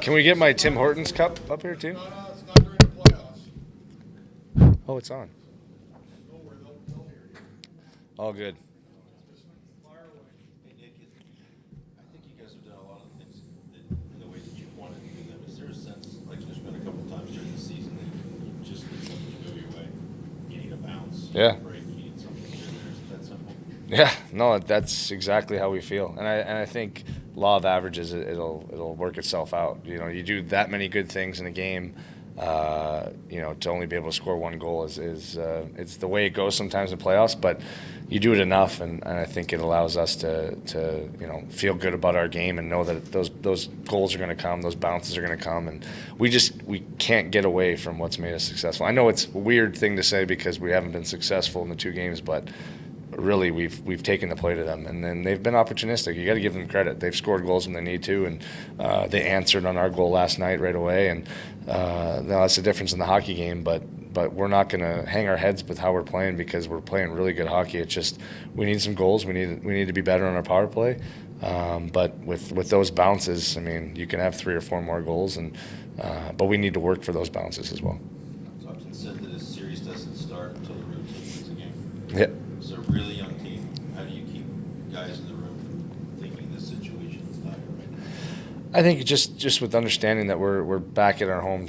Can we get my Tim Hortons cup up here too? It's not during the playoffs. Oh, it's on. Don't worry, they'll hear you. All good. Fire away. Hey, Nick, I think you guys have done a lot of things in the way that you wanted to do them. Is there a sense, like there's been a couple of times during the season that you just need something to go your way? You need a bounce. Yeah. Break. You need something here and there. Is it that simple? Yeah, no, that's exactly how we feel, and I think law of averages it'll work itself out. You know, you do that many good things in a game, you know, to only be able to score one goal is it's the way it goes sometimes in playoffs, but you do it enough, and I think it allows us to you know feel good about our game and know that those goals are going to come, those bounces are going to come, and we can't get away from what's made us successful. I know it's a weird thing to say because we haven't been successful in the two games, but really we've taken the play to them, and then they've been opportunistic. You got to give them credit. They've scored goals when they need to, and they answered on our goal last night right away. And now that's the difference in the hockey game. But we're not going to hang our heads with how we're playing because we're playing really good hockey. It's just we need some goals. We need to be better on our power play. But with those bounces, I mean, you can have 3 or 4 more goals, and but we need to work for those bounces as well. It's often said that a series doesn't start until the road team wins a game. Yeah. It's a really young team. How do you keep guys in the room from thinking this situation is dire right now? I think just with understanding that we're back at our home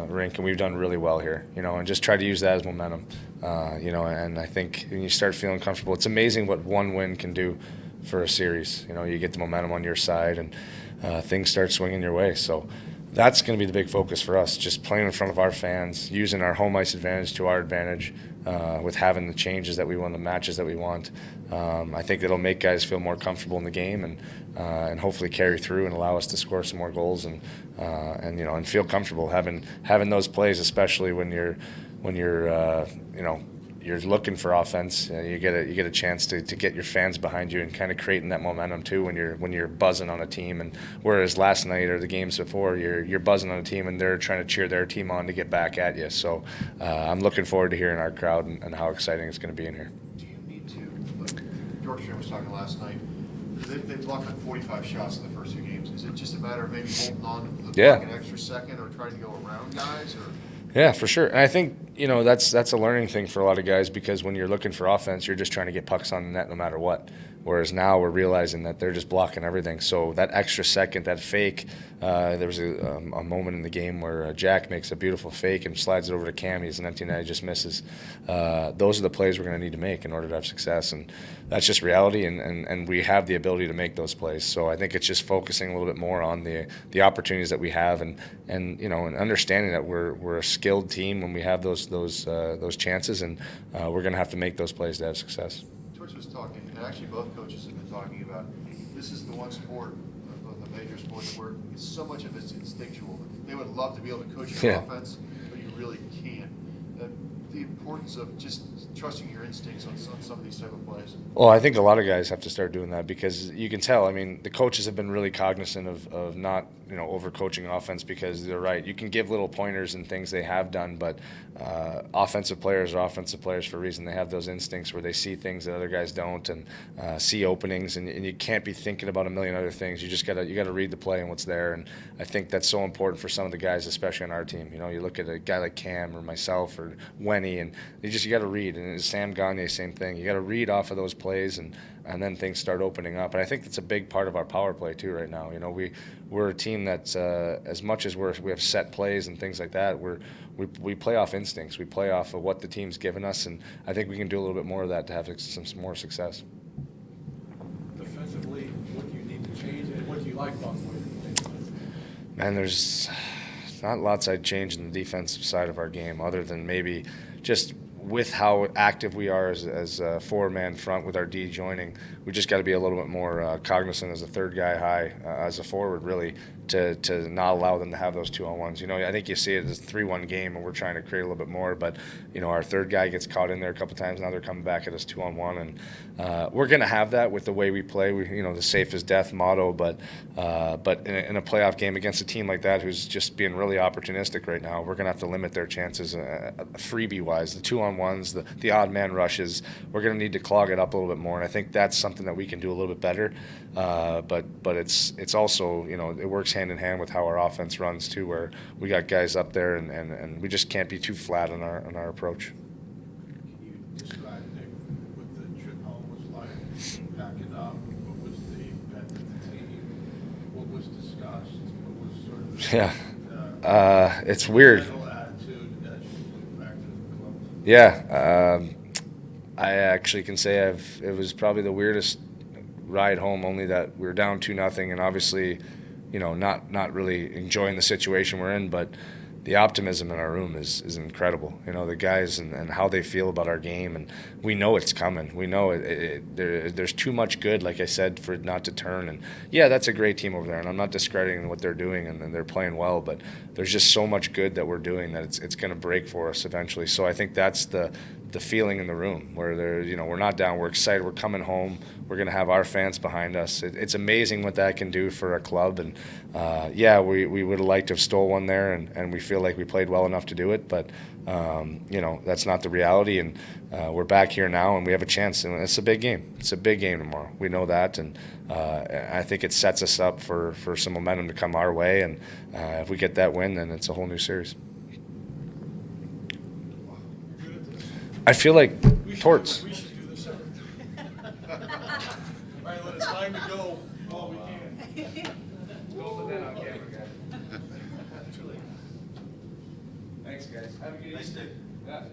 rink and we've done really well here, you know, and just try to use that as momentum, you know. And I think when you start feeling comfortable, it's amazing what one win can do for a series. You know, you get the momentum on your side and things start swinging your way. So that's going to be the big focus for us, just playing in front of our fans, using our home ice advantage to our advantage, with having the changes that we want, the matches that we want. I think it'll make guys feel more comfortable in the game and hopefully carry through and allow us to score some more goals and you know, and feel comfortable having those plays, especially when you're you know, you're looking for offense. You get a chance to get your fans behind you and kind of creating that momentum too when you're buzzing on a team. And whereas last night or the games before, you're buzzing on a team and they're trying to cheer their team on to get back at you. So I'm looking forward to hearing our crowd and how exciting it's going to be in here. Do you need to, like George was talking last night, they've blocked like 45 shots in the first 2 games. Is it just a matter of maybe holding on to the block an extra second or trying to go around guys? Or Yeah, for sure. And I think, you know, that's a learning thing for a lot of guys because when you're looking for offense, you're just trying to get pucks on the net no matter what. Whereas now we're realizing that they're just blocking everything. So that extra second, that fake, there was a moment in the game where Jack makes a beautiful fake and slides it over to Cam. He's an empty net, he just misses. Those are the plays we're going to need to make in order to have success. And that's just reality, and we have the ability to make those plays. So I think it's just focusing a little bit more on the opportunities that we have and you know, and understanding that we're a skilled team when we have those chances, and we're going to have to make those plays to have success. George was talking, and actually both coaches have been talking about, this is the one sport of the major sports where it's so much of it's instinctual. They would love to be able to coach your offense, but you really can't. The importance of just trusting your instincts on some of these type of plays. Well, I think a lot of guys have to start doing that because you can tell. I mean, the coaches have been really cognizant of not, you know, overcoaching offense because they're right. You can give little pointers and things they have done, but offensive players are offensive players for a reason. They have those instincts where they see things that other guys don't and see openings, and you can't be thinking about a million other things. You just gotta read the play and what's there, and I think that's so important for some of the guys, especially on our team. You know, you look at a guy like Cam or myself or Wenny, and you got to read. And Sam Gagne, same thing. You got to read off of those plays, and then things start opening up. And I think that's a big part of our power play too right now. You know, we're a team that's as much as we have set plays and things like that, we play off instincts. We play off of what the team's given us, and I think we can do a little bit more of that to have some more success. Defensively, what do you need to change, and what do you like about the way you play? Man, there's not lots I'd change in the defensive side of our game other than maybe just with how active we are as a 4-man front with our D joining. We just got to be a little bit more cognizant as a third guy high, as a forward really, to not allow them to have those 2-on-1s. You know, I think you see it as a 3-1 game and we're trying to create a little bit more, but, you know, our third guy gets caught in there a couple times. Now they're coming back at us 2-on-1, and we're going to have that with the way we play. You know, the safe is death motto, but in a playoff game against a team like that who's just being really opportunistic right now, we're going to have to limit their chances freebie-wise. The 2-on-1 one-on-ones, the odd man rushes. We're going to need to clog it up a little bit more, and I think that's something that we can do a little bit better. But it's also, it works hand in hand with how our offense runs too, where we got guys up there, and we just can't be too flat on our approach. Can you describe, Nick, what the trip home was like? Packing up, what was the event of the team? What was discussed? What was sort of It's weird. general attitude as you went back to the club? Yeah, I actually can say it was probably the weirdest ride home. Only that we were down 2-0, and obviously, not really enjoying the situation we're in, but the optimism in our room is incredible. The guys and how they feel about our game, and we know it's coming. We know there's too much good, like I said, for it not to turn. And yeah, that's a great team over there, and I'm not discrediting what they're doing, and they're playing well, but there's just so much good that we're doing that it's going to break for us eventually. So I think that's the feeling in the room where we're not down, we're excited, we're coming home, we're going to have our fans behind us. It's amazing what that can do for a club, and yeah, we would have liked to have stole one there, and we feel like we played well enough to do it, but that's not the reality, and we're back here now, and we have a chance, and it's a big game. It's a big game tomorrow. We know that, and I think it sets us up for some momentum to come our way, and if we get that win, then it's a whole new series. I feel like Torts. We should do this every time. All right, when it's time to go, all we can. Thanks, guys. Have a good Nice day. Yeah.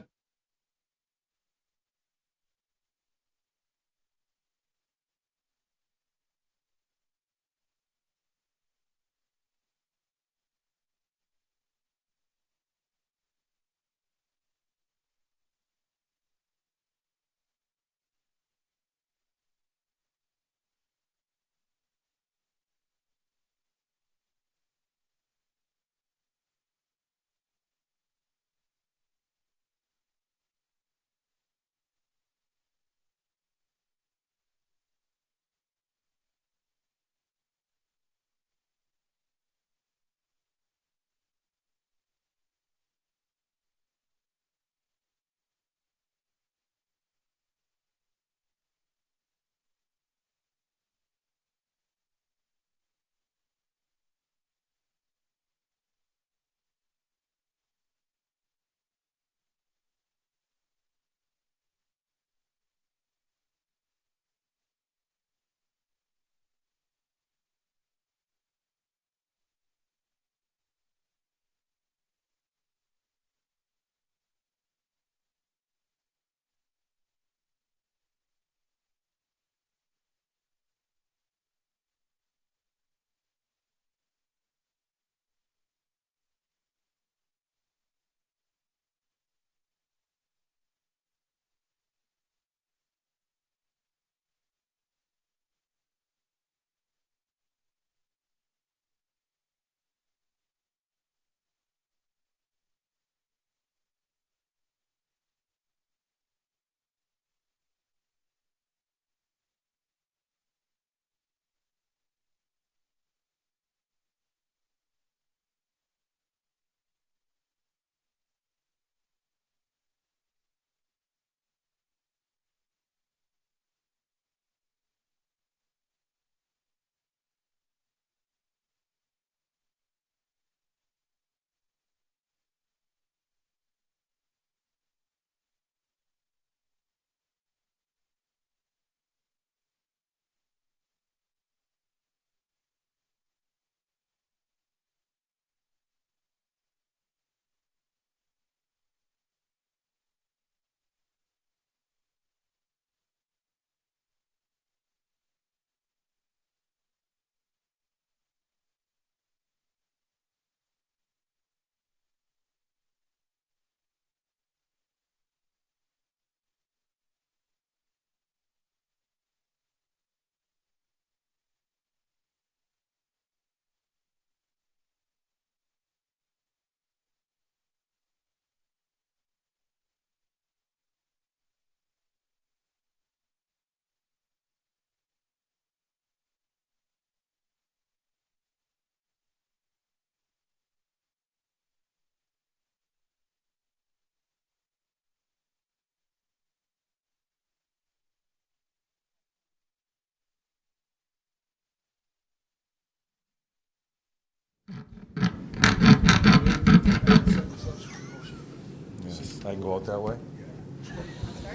Yes, I can go out that way.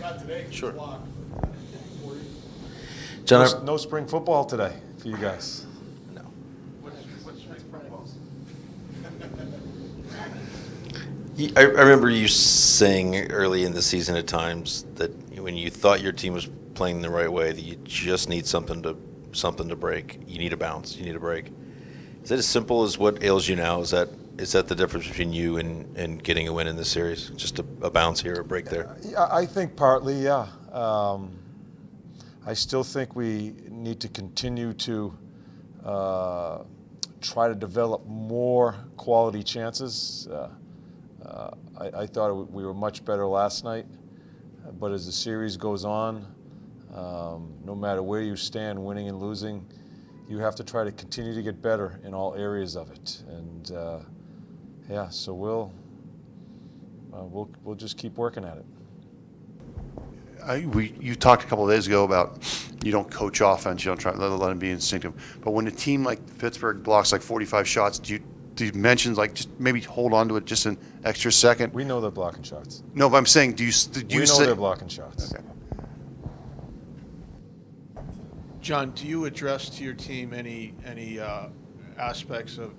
Not today, Sure. block. John, No spring football today for you guys. no. What's spring football? I remember you saying early in the season at times that when you thought your team was playing the right way, that you just need something to break. You need a bounce. You need a break. Is it as simple as what ails you now? Is that the difference between you and getting a win in this series? Just a bounce here, a break there? Yeah, I think partly, yeah. I still think we need to continue to try to develop more quality chances. I thought we were much better last night, but as the series goes on, no matter where you stand, winning and losing, you have to try to continue to get better in all areas of it. And yeah, so we'll just keep working at it. You talked a couple of days ago about you don't coach offense, you don't try let them be instinctive. But when a team like Pittsburgh blocks like 45 shots, do you mention like just maybe hold on to it just an extra second? We know they're blocking shots. No, but I'm saying, do you We know say they're blocking shots. Okay. John, do you address to your team any aspects of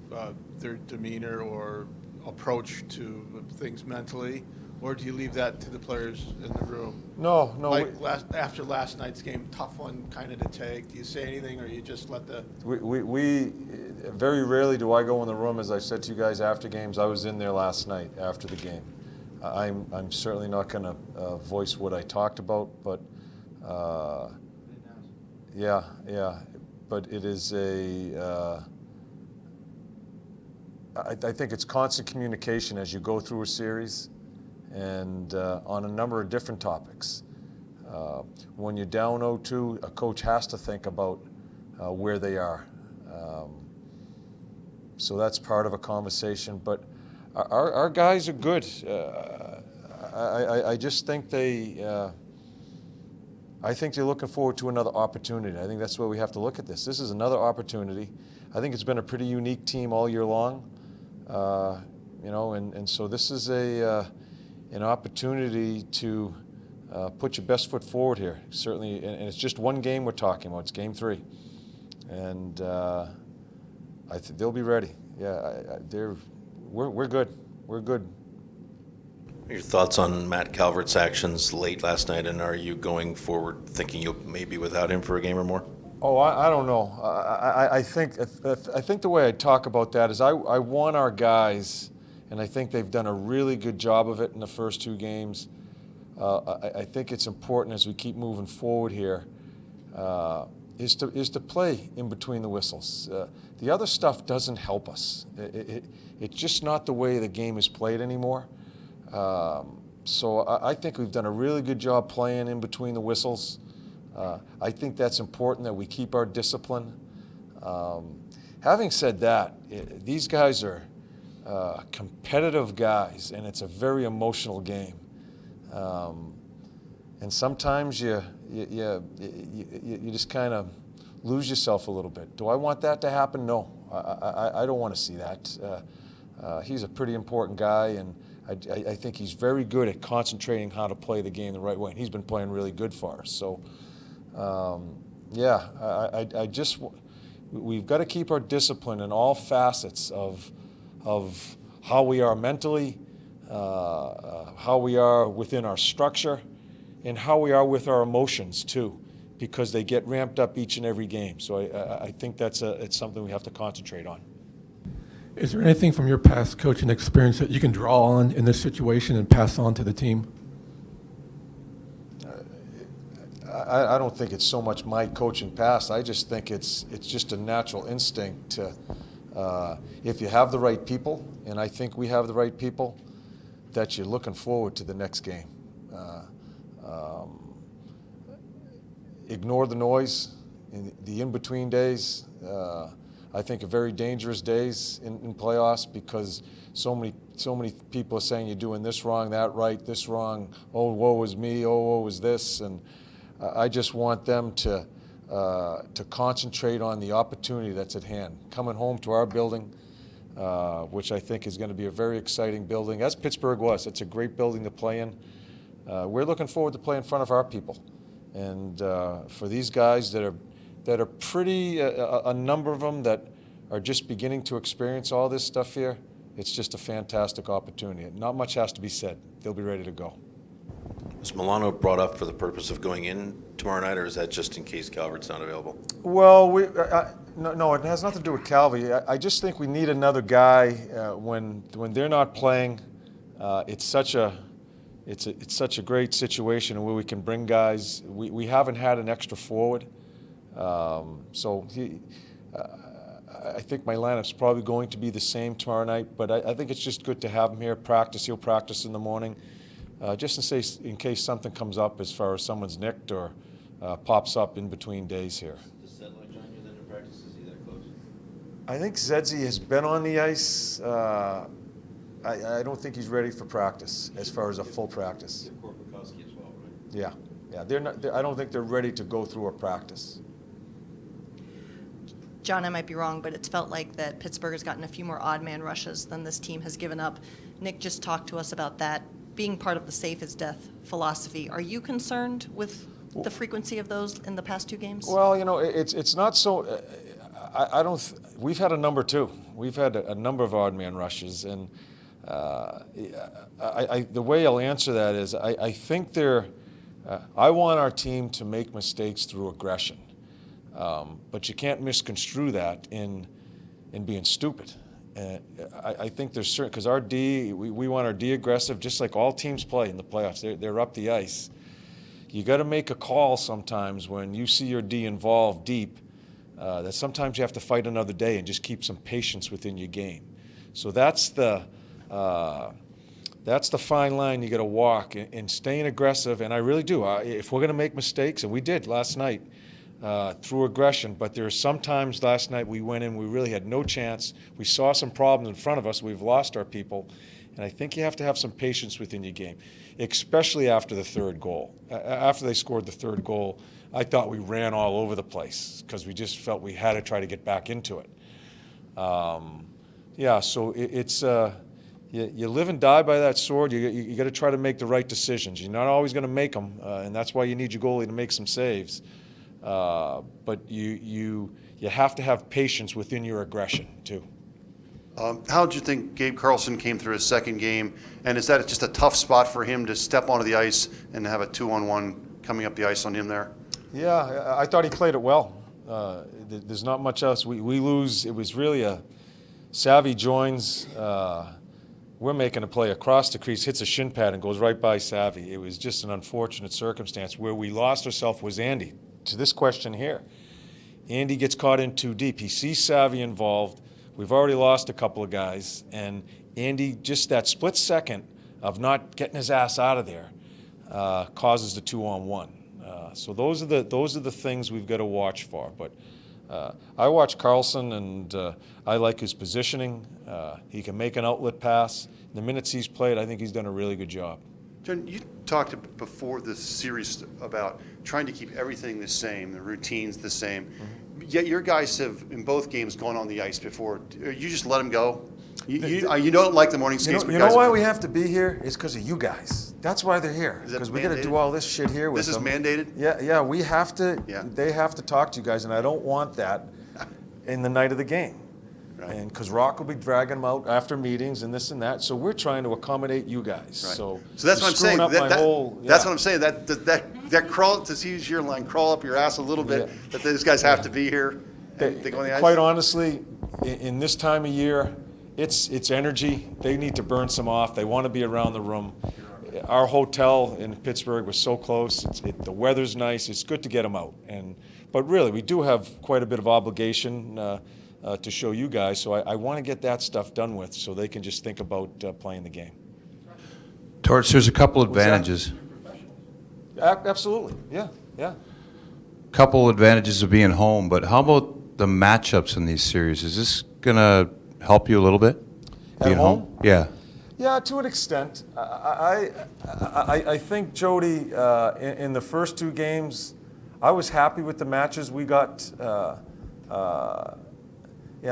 their demeanor or approach to things mentally, or do you leave that to the players in the room? No. Like after last night's game, tough one kind of to take. Do you say anything, or you just let the? We very rarely do I go in the room. As I said to you guys after games, I was in there last night after the game. I'm certainly not going to voice what I talked about, but yeah. But it is I think it's constant communication as you go through a series, and on a number of different topics. When you're down 0-2, a coach has to think about where they are. So that's part of a conversation. But our guys are good. I just think I think they're looking forward to another opportunity. I think that's where we have to look at this. This is another opportunity. I think it's been a pretty unique team all year long. And so this is an opportunity to put your best foot forward here. Certainly, and it's just one game we're talking about. It's game 3, and I think they'll be ready. Yeah, we're good. We're good. Your thoughts on Matt Calvert's actions late last night, and are you going forward thinking you'll maybe without him for a game or more? Oh, I don't know. I think the way I talk about that is I want our guys, and I think they've done a really good job of it in the first 2 games. I think it's important as we keep moving forward here is to play in between the whistles. The other stuff doesn't help us. It's just not the way the game is played anymore. So I think we've done a really good job playing in between the whistles. I think that's important that we keep our discipline. Having said that, these guys are competitive guys, and it's a very emotional game. And sometimes you just kind of lose yourself a little bit. Do I want that to happen? No, I don't want to see that. He's a pretty important guy, and I think he's very good at concentrating how to play the game the right way, and he's been playing really good for us. So, we've got to keep our discipline in all facets of how we are mentally, how we are within our structure, and how we are with our emotions too, because they get ramped up each and every game. So I think it's something we have to concentrate on. Is there anything from your past coaching experience that you can draw on in this situation and pass on to the team? I don't think it's so much my coaching past. I just think it's just a natural instinct to, if you have the right people, and I think we have the right people, that you're looking forward to the next game. Ignore the noise, the in-between days. I think are very dangerous days in playoffs, because so many people are saying you're doing this wrong, that right, this wrong. Oh, woe is me. Oh, woe is this. And I just want them to concentrate on the opportunity that's at hand. Coming home to our building, which I think is going to be a very exciting building, as Pittsburgh was. It's a great building to play in. We're looking forward to play in front of our people. And for these guys that are pretty, a number of them that are just beginning to experience all this stuff here, it's just a fantastic opportunity. Not much has to be said. They'll be ready to go. Was Milano brought up for the purpose of going in tomorrow night, or is that just in case Calvert's not available? Well, no, it has nothing to do with Calvi. I just think we need another guy when they're not playing. It's such a great situation where we can bring guys. We haven't had an extra forward, so I think my lineup's probably going to be the same tomorrow night. But I think it's just good to have him here. Practice. He'll practice in the morning. Just in case something comes up as far as someone's nicked or pops up in between days here. Does Sedlak join you then in practice? Is he that close? I think Zedzi has been on the ice. I don't think he's ready for practice as far as a full practice. Korpikowski as well, right? Yeah. They're not. I don't think they're ready to go through a practice. John, I might be wrong, but it's felt like that Pittsburgh has gotten a few more odd man rushes than this team has given up. Nick just talked to us about that being part of the safe as death philosophy. Are you concerned with the frequency of those in the past 2 games? Well, it's not so. I don't. We've had a number too. We've had a number of odd man rushes, and the way I'll answer that is I think I want our team to make mistakes through aggression, but you can't misconstrue that in being stupid. I think there's certain, because our D, we want our D aggressive, just like all teams play in the playoffs. They're up the ice. You got to make a call sometimes when you see your D involved deep. That sometimes you have to fight another day and just keep some patience within your game. So that's the fine line you got to walk in staying aggressive. And I really do. If we're going to make mistakes, and we did last night. Through aggression, but there are some times last night we went in, we really had no chance. We saw some problems in front of us. We've lost our people, and I think you have to have some patience within your game, especially after the third goal. After they scored the third goal, I thought we ran all over the place because we just felt we had to try to get back into it. So it's you live and die by that sword. You got to try to make the right decisions. You're not always going to make them, and that's why you need your goalie to make some saves. But you have to have patience within your aggression too. How did you think Gabe Carlson came through his second game? And is that just a tough spot for him to step onto the ice and have a 2-on-1 coming up the ice on him there? Yeah, I thought he played it well. There's not much else. We lose. It was really a Savvy joins. We're making a play across the crease, hits a shin pad, and goes right by Savvy. It was just an unfortunate circumstance. Where we lost ourselves was Andy. To this question here, Andy gets caught in too deep. He sees Savvy involved. We've already lost a couple of guys, and Andy, just that split second of not getting his ass out of there, causes the 2-on-1. So those are the things we've got to watch for. But I watch Carlson, and I like his positioning. He can make an outlet pass. The minutes he's played, I think he's done a really good job. John, you talked before this series about trying to keep everything the same, the routines the same. Mm-hmm. Yet your guys have, in both games, gone on the ice before. You just let them go? You don't like the morning skates? You know why we have to be here? It's because of you guys. That's why they're here. Because we got to do all this shit here with them. This is mandated? Yeah, we have to. Yeah. They have to talk to you guys, and I don't want that in the night of the game. Right. And because Rock will be dragging them out after meetings and this and that, so we're trying to accommodate you guys. Right. So that's what I'm saying. That's what I'm saying. That crawl, to use your line, crawl up your ass a little bit. Yeah. That these guys have to be here. They go on the ice. Quite honestly, in this time of year, it's energy. They need to burn some off. They want to be around the room. Our hotel in Pittsburgh was so close. The weather's nice. It's good to get them out. But really, we do have quite a bit of obligation to show you guys. So I want to get that stuff done with so they can just think about playing the game. Torts, there's a couple advantages. Absolutely, yeah. Couple advantages of being home, but how about the matchups in these series? Is this going to help you a little bit? Being home? Yeah. Yeah, to an extent. I think, Jody, in the first 2 games, I was happy with the matches we got.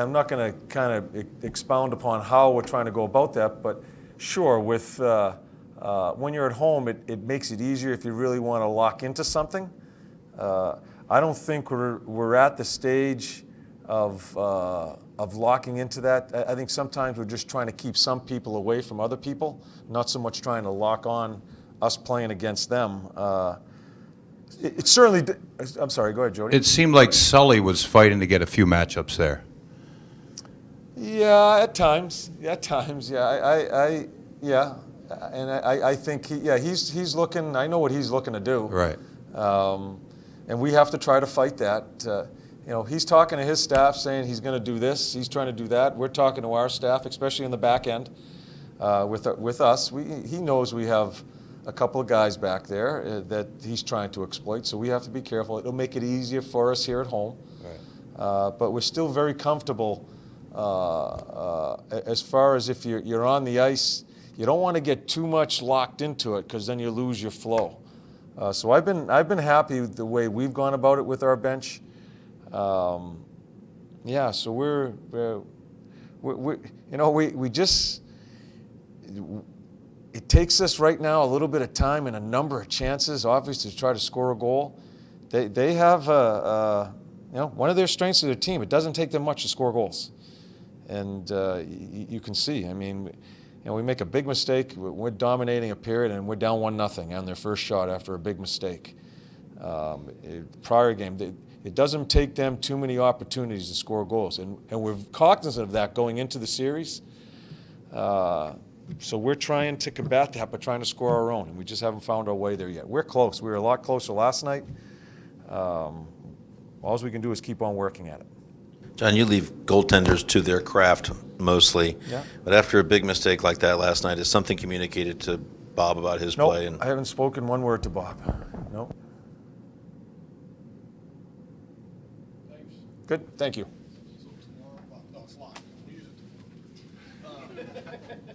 I'm not going to kind of expound upon how we're trying to go about that, but sure, with when you're at home, it makes it easier if you really want to lock into something. I don't think we're at the stage of locking into that. I think sometimes we're just trying to keep some people away from other people, not so much trying to lock on us playing against them. It certainly. I'm sorry. Go ahead, Jody. It seemed like Sully was fighting to get a few matchups there. Yeah, at times. Yeah, at times. Yeah, yeah, and I think he's looking. I know what he's looking to do. Right. And we have to try to fight that. He's talking to his staff, saying he's going to do this. He's trying to do that. We're talking to our staff, especially in the back end, with us. He knows we have a couple of guys back there that he's trying to exploit. So we have to be careful. It'll make it easier for us here at home. Right. But we're still very comfortable. As far as if you're on the ice, you don't want to get too much locked into it because then you lose your flow. So I've been happy with the way we've gone about it with our bench. Yeah, so we just it takes us right now a little bit of time and a number of chances, obviously, to try to score a goal. They have one of their strengths of their team. It doesn't take them much to score goals. And you can see, I mean, we make a big mistake, we're dominating a period, and we're down 1-0 on their first shot after a big mistake. Prior game, it doesn't take them too many opportunities to score goals, and we're cognizant of that going into the series. So we're trying to combat that, but trying to score our own, and we just haven't found our way there yet. We're close. We were a lot closer last night. All we can do is keep on working at it. John, you leave goaltenders to their craft mostly. Yeah. But after a big mistake like that last night, is something communicated to Bob about his Nope, play? I haven't spoken one word to Bob. Nope. Thanks. Good, thank you. So tomorrow, no, it's live. We use it tomorrow.